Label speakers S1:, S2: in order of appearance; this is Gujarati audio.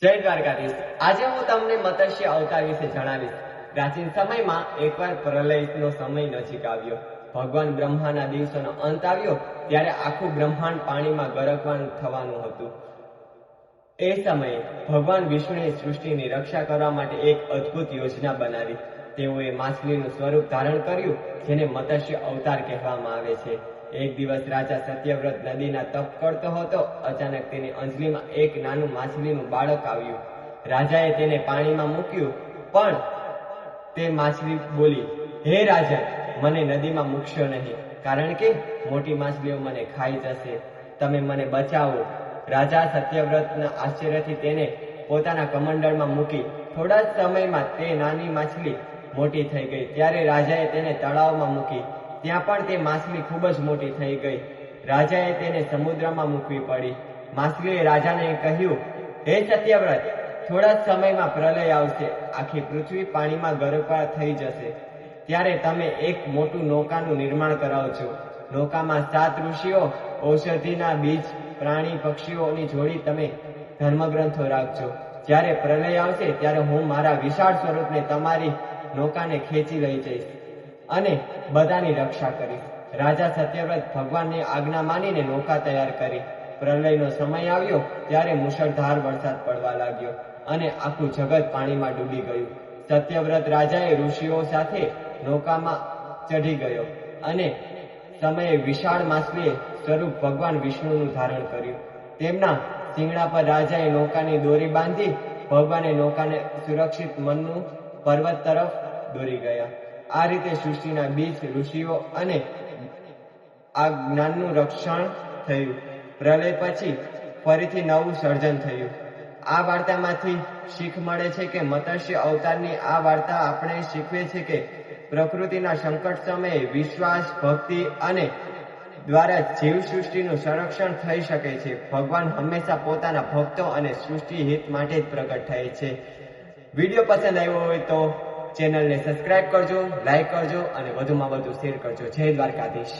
S1: જય દ્વારકાધીશ। આજે હું તમને મત્સ્ય અવતાર વિશે જણાવીશ। પ્રાચીન સમયમાં એકવાર પ્રલયનો સમય નજીક આવ્યો। ભગવાન બ્રહ્માના દિવસોનો અંત આવ્યો ત્યારે આખું બ્રહ્માંડ પાણીમાં ગરકવાનું થવાનું હતું। એ સમયે ભગવાન વિષ્ણુએ સૃષ્ટિની રક્ષા કરવા માટે એક અદ્ભુત યોજના બનાવી। તેઓએ માછલીનું સ્વરૂપ ધારણ કર્યું, જેને મત્સ્ય અવતાર કહેવામાં આવે છે। એક દિવસ રાજા સત્યવ્રત નદીના તપ કરતો હતો। અચાનક તેની અંજલીમાં એક નાનું માછલીનું બાળક આવ્યું। રાજાએ તેને પાણીમાં મૂક્યું, પણ તે માછલી બોલી, હે રાજન, મને નદીમાં મૂકશો નહીં, કારણ કે મોટી માછલીઓ મને ખાઈ જશે, તમે મને બચાવો। રાજા સત્યવ્રતના આશ્ચર્યથી તેને પોતાના કમંડળમાં મૂકી। થોડા જ સમયમાં તે નાની માછલી મોટી થઈ ગઈ। ત્યારે રાજાએ તેને તળાવમાં મૂકી, ત્યાં પણ તે માછલી ખૂબ જ મોટી થઈ ગઈ। રાજાએ તેને સમુદ્રમાં મૂકવી પડી। માછલીએ રાજાને કહ્યું, હે સત્યવ્રત, થોડા જ સમયમાં પ્રલય આવશે, આખી પૃથ્વી પાણીમાં ગરકાવ થઈ જશે, ત્યારે તમે એક મોટું નૌકાનું નિર્માણ કરાવજો। નૌકામાં 7 ઋષિઓ, ઔષધિના બીજ, પ્રાણી પક્ષીઓની જોડી, તમે ધર્મગ્રંથો રાખજો। જ્યારે પ્રલય આવશે ત્યારે હું મારા વિશાળ સ્વરૂપને તમારી નૌકાને ખેંચી લઈ જઈશ અને બધાની રક્ષા કરીશ। રાજા સત્યવ્રત ભગવાનની આજ્ઞા માનીને નૌકા તૈયાર કરી। પ્રલયનો સમય આવ્યો ત્યારે મુશળધાર વરસાદ પડવા લાગ્યો અને આખું જગત પાણીમાં ડૂબી ગયું। સત્યવ્રત રાજાએ ઋષિઓ સાથે નૌકામાં ચઢી ગયો અને સમયે વિશાળ માછલીએ સ્વરૂપ ભગવાન વિષ્ણુનું ધારણ કર્યું। તેમના શિંગડા પર રાજાએ નૌકાની દોરી બાંધી। ભગવાને નૌકાને સુરક્ષિત મનુ પર્વત તરફ દોરી ગયા। આ રીતે સૃષ્ટિના બીજ, ઋષિઓ અને આ જ્ઞાનનું રક્ષણ થયું। પ્રલય પછી ફરીથી નવું સર્જન થયું। આ વાર્તામાંથી શીખ મળે છે કે મત્સ્ય અવતારની આ વાર્તા આપણે શીખવે છે કે પ્રકૃતિના સંકટ સમયે વિશ્વાસ, ભક્તિ અને દ્વારા જીવસૃષ્ટિનું સંરક્ષણ થઈ શકે છે। ભગવાન હંમેશા પોતાના ભક્તો અને સૃષ્ટિ હિત માટે જ પ્રગટ થાય છે। વિડીયો પસંદ આવ્યો હોય તો ચેનલને સબસ્ક્રાઇબ કરજો, લાઈક કરજો અને વધુમાં વધુ શેર કરજો। જય દ્વારકાધીશ।